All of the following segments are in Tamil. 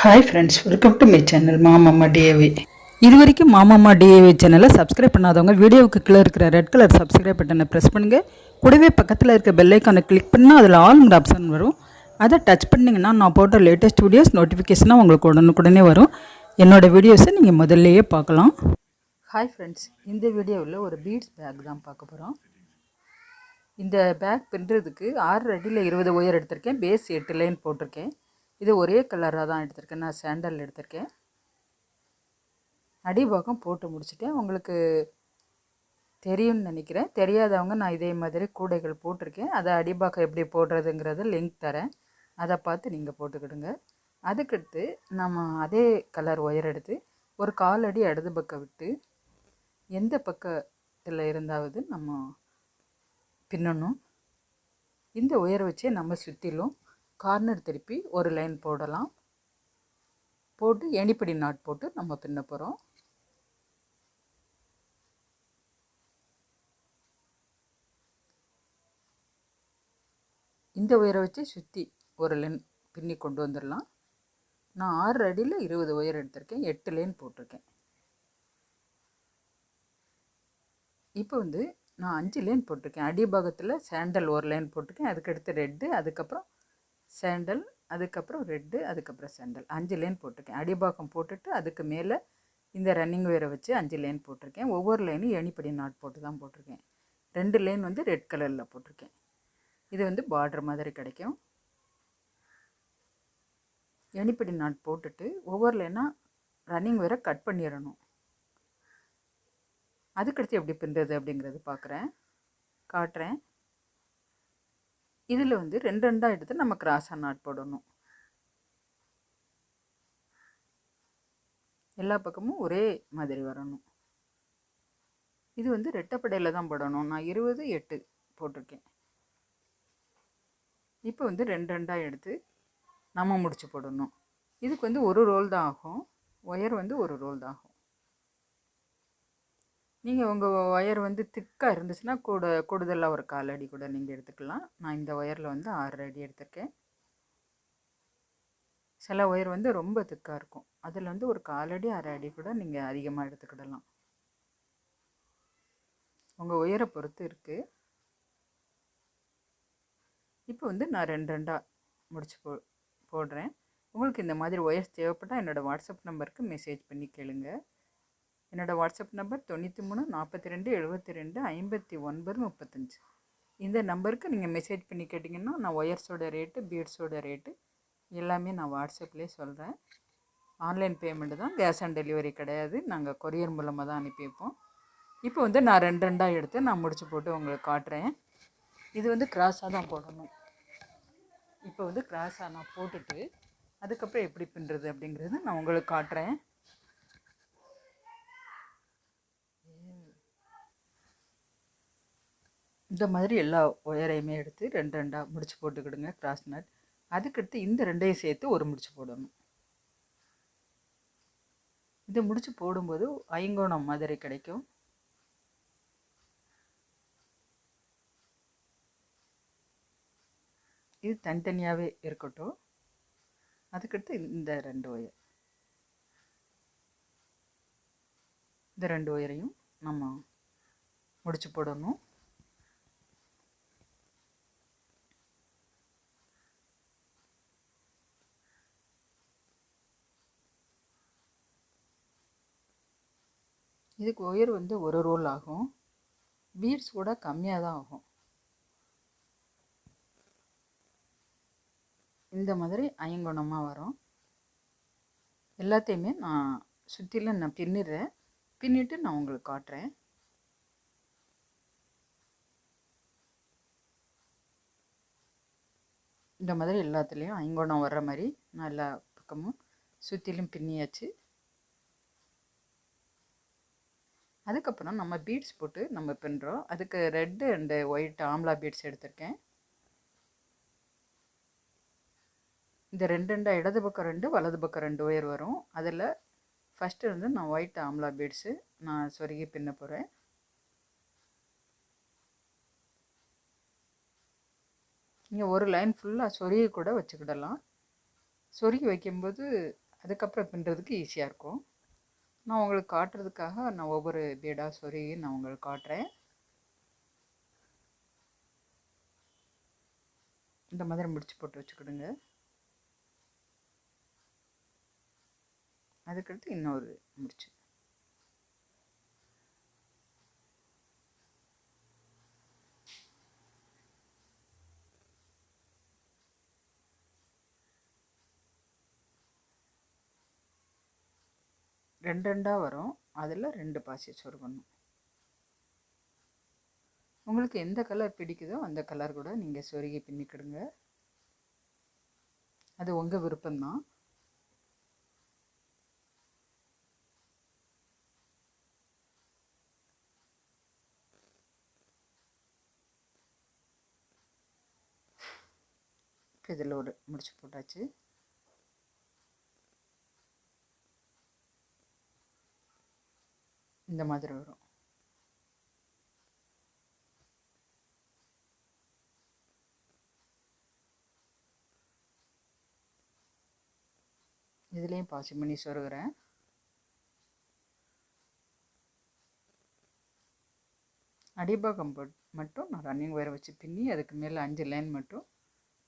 Hi friends, welcome to my channel மாமம்மா டிஏவி. இது வரைக்கும் மாமம்மா டிஏவி சேனலை சப்ஸ்கிரைப் பண்ணாதவங்க வீடியோவுக்கு கீழே இருக்கிற ரெட் கலர் சப்ஸ்கிரைப் பட்டனை ப்ரெஸ் பண்ணுங்கள். கூடவே பக்கத்தில் இருக்க பெல் ஐக்கானை கிளிக் பண்ணால் அதில் ஆல்ங்கிற ஆப்ஷன் வரும். அதை டச் பண்ணிங்கன்னா நான் போட்ட லேட்டஸ்ட் வீடியோஸ் நோட்டிஃபிகேஷனாக உங்களுக்கு உடனுக்குடனே வரும். என்னோடய வீடியோஸை நீங்கள் முதல்லையே பார்க்கலாம். ஹாய் ஃப்ரெண்ட்ஸ், இந்த வீடியோவில் ஒரு பீட்ஸ் பேக் தான் பார்க்க போகிறோம். இந்த பேக் பின்னுறதுக்கு 6 அடியில் 20 ஒயர் எடுத்திருக்கேன். பேஸ் 8 லைன் போட்டிருக்கேன். இது ஒரே கலராக தான் எடுத்திருக்கேன். நான் சாண்டல் எடுத்திருக்கேன். அடிபாகம் போட்டு முடிச்சுட்டேன். உங்களுக்கு தெரியும்னு நினைக்கிறேன். தெரியாதவங்க நான் இதே மாதிரி கூடைகள் போட்டிருக்கேன். அதை அடிபாகம் எப்படி போடுறதுங்கிறத லிங்க் தரேன். அதை பார்த்து நீங்கள் போட்டுக்கிடுங்க. அதுக்கடுத்து நம்ம அதே கலர் ஒயர் எடுத்து ஒரு 1/4 அடி இடது பக்கம் விட்டு எந்த பக்கத்தில் இருந்தாவது நம்ம பின்னணும். இந்த ஒயரை வச்சே நம்ம சுற்றிலும் கார்னர் திருப்பி ஒரு லைன் போடலாம். போட்டு எணிப்படி நாட் போட்டு நம்ம பின்ன போகிறோம். இந்த ஒயரை வச்சு சுற்றி ஒரு லைன் பின்னி கொண்டு வந்துடலாம். நான் 6 அடியில் 20 ஒயர் எடுத்திருக்கேன். 8 லைன் போட்டிருக்கேன். இப்போ நான் 5 லைன் போட்டிருக்கேன். அடிபாகத்தில் சாண்டல் ஒரு லைன் போட்டிருக்கேன். அதுக்கடுத்து ரெட்டு, அதுக்கப்புறம் சாண்டல், அதுக்கப்புறம் ரெட்டு, அதுக்கப்புறம் சாண்டல் 5 லைன் போட்டிருக்கேன். அடிபாகம் போட்டுட்டு அதுக்கு மேலே இந்த ரன்னிங் ஒயரை வச்சு 5 லைன் போட்டிருக்கேன். ஒவ்வொரு லைனும் எணிப்படி நாட் போட்டு தான் போட்டிருக்கேன். 2 லைன் ரெட் கலரில் போட்டிருக்கேன். இது பார்டர் மாதிரி கிடைக்கும். எணிப்படி நாட் போட்டுட்டு ஒவ்வொரு லைனாக ரன்னிங் ஒயரை கட் பண்ணிடணும். அதுக்கடுத்து எப்படி பின்னுறது அப்படிங்கிறது காட்டுறேன். இதில் 2 எடுத்து நம்ம கிராஸாக நாட் போடணும். எல்லா பக்கமும் ஒரே மாதிரி வரணும். இது ரெட்டைப்படையில் தான் போடணும். நான் 20, 8 போட்டிருக்கேன். இப்போ 2 எடுத்து நம்ம முடிச்சு போடணும். இதுக்கு ஒரு ரோல் தான் ஆகும். ஒயர் ஒரு ரோல் தான் ஆகும். நீங்கள் உங்கள் ஒயர் திக்காக இருந்துச்சுன்னா கூடுதலாக ஒரு 1/4 அடி கூட நீங்கள் எடுத்துக்கலாம். நான் இந்த ஒயரில் 6 அடி எடுத்திருக்கேன். சில ஒயர் ரொம்ப திக்காக இருக்கும். அதில் ஒரு 1/4 அடி 1/2 அடி கூட நீங்கள் அதிகமாக எடுத்துக்கிடலாம். உங்கள் ஒயரை பொறுத்து இருக்குது. இப்போ நான் 2 முடிச்சு போடுறேன். உங்களுக்கு இந்த மாதிரி ஒயர்ஸ் தேவைப்பட்டால் என்னோடய வாட்ஸ்அப் நம்பருக்கு மெசேஜ் பண்ணி கேளுங்க. என்னோடய வாட்ஸ்அப் நம்பர் 93 42 72 59 35. இந்த நம்பருக்கு நீங்கள் மெசேஜ் பண்ணி கேட்டிங்கன்னா நான் ஒயர்ஸோட ரேட்டு, பீட்ஸோட ரேட்டு எல்லாமே நான் வாட்ஸ்அப்லேயே சொல்கிறேன். ஆன்லைன் பேமெண்ட்டு தான், கேஷ் ஆன் டெலிவரி கிடையாது. நாங்கள் கொரியர் மூலமாக தான் அனுப்பி வைப்போம். இப்போ நான் 2 எடுத்து நான் முடிச்சு போட்டு உங்களுக்கு காட்டுறேன். இது கிராஸாக தான் போடணும். இப்போ கிராஸாக நான் போட்டுட்டு அதுக்கப்புறம் எப்படி பின்னுறது அப்படிங்கிறது நான் உங்களுக்கு காட்டுறேன். இந்த மாதிரி எல்லா ஒயரையுமே எடுத்து 2 முடிச்சு போட்டுக்கிடுங்க கிராஸ் நட். அதுக்கடுத்து இந்த 2ஐயும் சேர்த்து ஒரு முடிச்சு போடணும். இதை முடிச்சு போடும்போது ஐங்கோணம் மாதிரி கிடைக்கும். இது தனித்தனியாகவே இருக்கட்டும். அதுக்கடுத்து இந்த 2 ஒயர், இந்த 2 ஒயரையும் நம்ம முடிச்சு போடணும். இதுக்கு ஒயர் ஒரு ரோல் ஆகும். பீட்ஸ் கூட கம்மியாக தான் ஆகும். இந்த மாதிரி ஐங்கோணமாக வரும். எல்லாத்தையுமே நான் சுற்றிலும் நான் பின்னிடுறேன். பின்னிட்டு நான் உங்களுக்கு காட்டுறேன். இந்த மாதிரி எல்லாத்துலேயும் ஐங்கோணம் வர்ற மாதிரி நான் எல்லா பக்கமும் சுற்றிலும் பின்னியாச்சு. அதுக்கப்புறம் நம்ம பீட்ஸ் போட்டு நம்ம பின்னுறோம். அதுக்கு red and white amla beads எடுத்திருக்கேன். இந்த 2 இடது பக்கம் 2, வலது பக்கம் 2 ஒயர் வரும். அதில் ஃபஸ்ட்டு நான் ஒயிட் ஆம்லா பீட்ஸு நான் சொருகி பின்ன போகிறேன். நீங்கள் ஒரு லைன் ஃபுல்லாக சொருகி கூட வச்சுக்கிடலாம். சொருகி வைக்கும்போது அதுக்கப்புறம் பின்னுறதுக்கு ஈஸியாக இருக்கும். நான் உங்களுக்கு காட்டுறதுக்காக நான் ஒவ்வொரு பீடாக சொருகி நான் உங்களுக்கு காட்டுறேன். இந்த மாதிரி முடிச்சு போட்டு வச்சுக்கிடுங்க. அதுக்கடுத்து இன்னொரு முடிச்சு. ரெண்டு ரெண்டாக வரும், அதில் 2 பாசி சொருகணும். உங்களுக்கு எந்த கலர் பிடிக்குதோ அந்த கலர் கூட நீங்கள் சொருகி பின்னிக்கிடுங்க. அது உங்கள் விருப்பம்தான். இதில் ஒரு முடிச்சு போட்டாச்சு. இந்த மாதிரி வரும். இதுலேயும் பாசி பண்ணி சொருகிறேன். அடிபாகம் மட்டும் நான் ரன்னிங் வேறு வச்சு பின்னி, அதுக்கு மேலே 5 லைன் மட்டும்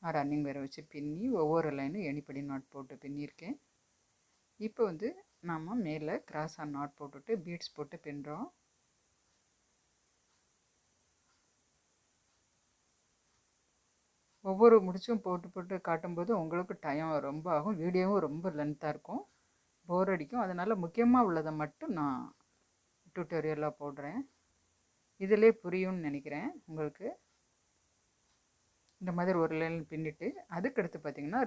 நான் ரன்னிங் வேறு வச்சு பின்னி ஒவ்வொரு லைனும் எணிப்படி நாட் போட்டு பின்னியிருக்கேன். இப்போ வந்து நாம் மேலே கிராஸாக நாட் போட்டுட்டு பீட்ஸ் போட்டு பின்னுறோம். ஒவ்வொரு முடிச்சும் போட்டு போட்டு காட்டும்போது உங்களுக்கு டைம் ரொம்ப ஆகும், வீடியோவும் ரொம்ப லென்த்தாக இருக்கும், போர் அடிக்கும். அதனால் முக்கியமாக உள்ளதை மட்டும் நான் டியூட்டோரியலாக போடுறேன். இதிலே புரியும்னு நினைக்கிறேன் உங்களுக்கு. இந்த மாதிரி ஒரு லைன் பின்னிட்டு அதுக்கடுத்து பார்த்திங்கன்னா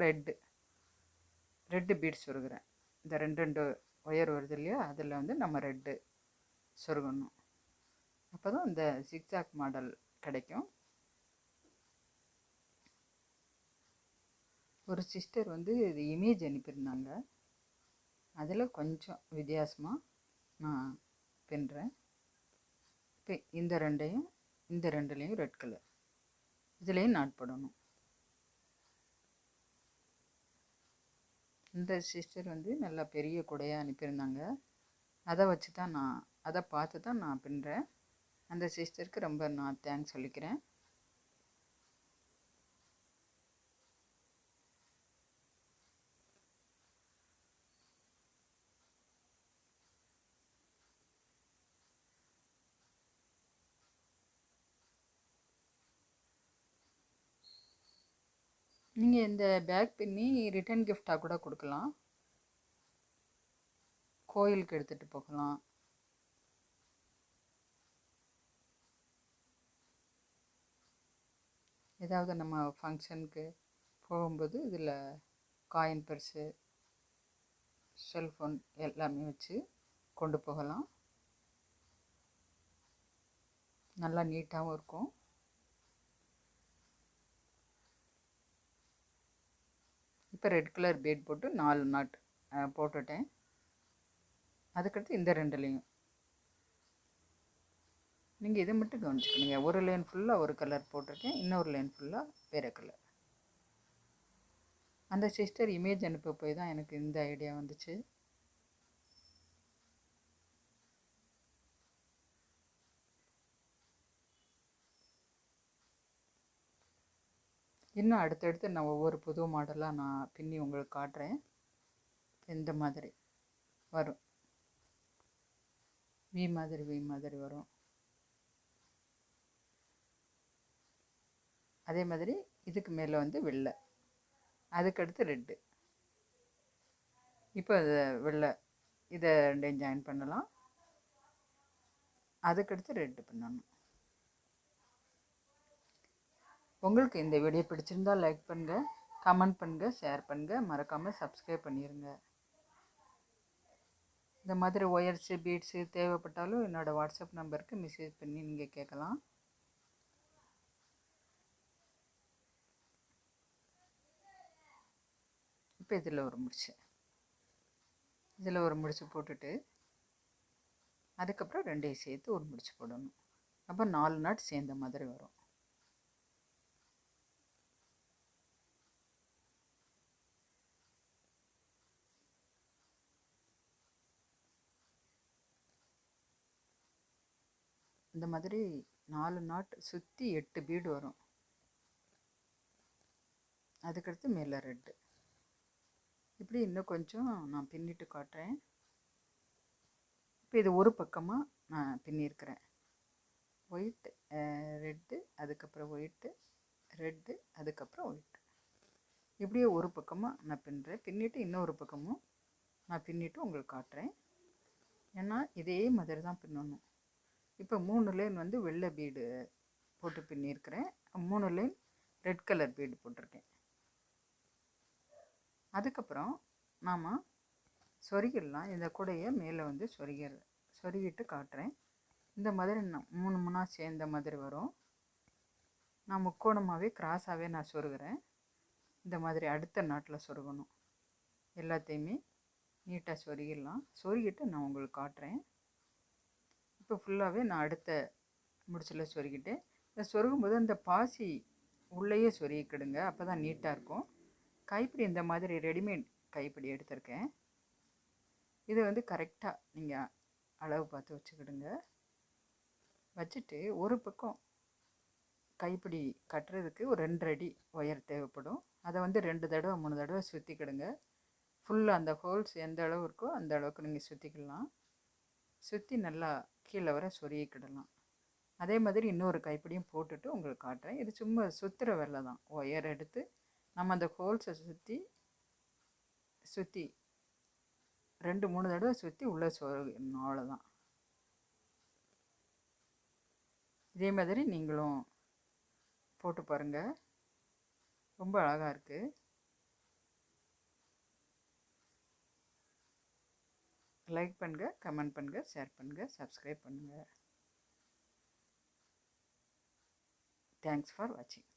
ரெட்டு பீட்ஸ் சொருகிறேன். இந்த 2 ஒயர் வருது இல்லையா, அதில் வந்து நம்ம ரெட்டு சொருகணும். அப்போ தான் இந்த ஜிக்ஜாக் மாடல் கிடைக்கும். ஒரு சிஸ்டர் வந்து இது இமேஜ் அனுப்பியிருந்தாங்க, அதில் கொஞ்சம் வித்தியாசமாக நான் பின்னுறேன். இப்போ இந்த ரெண்டுலேயும் ரெட் கலர், இதுலேயும் நாட் போடணும். இந்த சிஸ்டர் வந்து நல்லா பெரிய குடையாக அனுப்பியிருந்தாங்க, அதை பார்த்து தான் நான் பின்னுறேன். அந்த சிஸ்டருக்கு ரொம்ப நான் தேங்க்ஸ் சொல்லிக்கிறேன். நீங்கள் இந்த பேக் பின்னி ரிட்டன் கிஃப்டாக கூட கொடுக்கலாம், கோயிலுக்கு எடுத்துகிட்டு போகலாம். ஏதாவது நம்ம ஃபங்க்ஷனுக்கு போகும்போது இதில் காயின் பர்ஸு, செல்ஃபோன் எல்லாமே வச்சு கொண்டு போகலாம். நல்லா நீட்டாகவும் இருக்கும். இப்போ ரெட் கலர் பீட் போட்டு 4 நாட் போட்டுட்டேன். அதுக்கடுத்து இந்த 2லேயும் நீங்கள் இதை மட்டும் கவனிச்சுக்கணுங்க. ஒரு லைன் ஃபுல்லாக ஒரு கலர் போட்டிருக்கேன், இன்னொரு லைன் ஃபுல்லாக வேறு கலர். அந்த சிஸ்டர் இமேஜ் அனுப்ப போய் தான் எனக்கு இந்த ஐடியா வந்துச்சு. இன்னும் அடுத்தடுத்து நான் ஒவ்வொரு புது மாடலாக நான் பின்னி உங்களுக்கு காட்டுறேன். இந்த மாதிரி வரும், வி மாதிரி வரும். அதே மாதிரி இதுக்கு மேலே வந்து வெள்ளை, அதுக்கடுத்து ரெட்டு. இப்போ அது வெள்ளை, இதை 2 ஜாயின் பண்ணலாம். அதுக்கடுத்து ரெட்டு பண்ணணும். உங்களுக்கு இந்த வீடியோ பிடிச்சிருந்தால் லைக் பண்ணுங்கள், கமெண்ட் பண்ணுங்கள், ஷேர் பண்ணுங்கள், மறக்காமல் சப்ஸ்கிரைப் பண்ணிடுங்க. இந்த மாதிரி ஒயர்ஸு பீட்ஸு தேவைப்பட்டாலும் என்னோடய வாட்ஸ்அப் நம்பருக்கு மெசேஜ் பண்ணி நீங்கள் கேட்கலாம். இப்போ இதில் ஒரு முடிச்சு போட்டுட்டு அதுக்கப்புறம் 2 சேர்த்து ஒரு முடிச்சு போடணும். அப்போ 4 நாட் சேர்ந்த மாதிரி வரும். இந்த மாதிரி 4 நாட் சுற்றி 8 பீடு வரும். அதுக்கடுத்து மேலே ரெட்டு. இப்படி இன்னும் கொஞ்சம் நான் பின்னிட்டு காட்டுறேன். இப்போ இது ஒரு பக்கமாக நான் பின்னியிருக்கிறேன். ஒயிட், ரெட்டு, அதுக்கப்புறம் ஒயிட்டு, ரெட்டு, அதுக்கப்புறம் ஒயிட்டு. இப்படியே ஒரு பக்கமாக நான் பின்னுறேன். பின்னிட்டு இன்னொரு பக்கமும் நான் பின்னிட்டு உங்களுக்கு காட்டுறேன். ஏன்னா இதே மாதிரி தான் பின்னணும். இப்போ 3 லைன் வந்து வெள்ளை பீடு போட்டு பின்னியிருக்கிறேன். 3 லைன் ரெட் கலர் பீடு போட்டிருக்கேன். அதுக்கப்புறம் நாம் சொருகிடலாம். இந்த கூடையை மேலே வந்து சொருகிட்டு காட்டுறேன். இந்த மாதிரி நான் 3 3 சேர்ந்த மாதிரி வரும். நான் முக்கோணமாகவே கிராஸாகவே நான் சொருகிறேன். இந்த மாதிரி அடுத்த நாட்டில் சொருகணும். எல்லாத்தையுமே நீட்டாக சொருகிடலாம். சொருகிட்டு நான் உங்களுக்கு காட்டுறேன். இப்போ ஃபுல்லாகவே நான் அடுத்த முடிச்சில் சொருகிட்டு, இந்த சொருகும்போது அந்த பாசி உள்ளேயே சொருகிக்கிடுங்க. அப்போ தான் நீட்டாக இருக்கும். கைப்பிடி இந்த மாதிரி ரெடிமேட் கைப்பிடி எடுத்திருக்கேன். இது வந்து கரெக்டாக நீங்கள் அளவு பார்த்து வச்சுக்கிடுங்க. வச்சுட்டு ஒரு பக்கம் கைப்பிடி கட்டுறதுக்கு ஒரு 2 அடி ஒயர் தேவைப்படும். அதை வந்து 2 தடவை 3 தடவை சுற்றிக்கிடுங்க. ஃபுல்லாக அந்த ஹோல்ஸ் எந்த அளவு இருக்கோ அந்த அளவுக்கு நீங்கள் சுற்றிக்கிடலாம். சுற்றி நல்லா கீழே வர சொருகிக்கிடலாம். அதே மாதிரி இன்னொரு கைப்பிடியும் போட்டுட்டு உங்களுக்கு காட்டுறேன். இது சும்மா சுற்றுற வேலை தான். ஒயர் எடுத்து நம்ம அந்த ஹோல்ஸை சுற்றி 2 3 தடவை சுற்றி உள்ளே சொருகணும். அவ்வளோதான். இதே மாதிரி நீங்களும் போட்டு பாருங்கள். ரொம்ப அழகாக இருக்குது. லைக் பண்ணுங்கள், கமெண்ட் பண்ணுங்கள், ஷேர் பண்ணுங்கள், சப்ஸ்கிரைப் பண்ணுங்கள். தேங்க்ஸ் ஃபார் வாட்சிங்.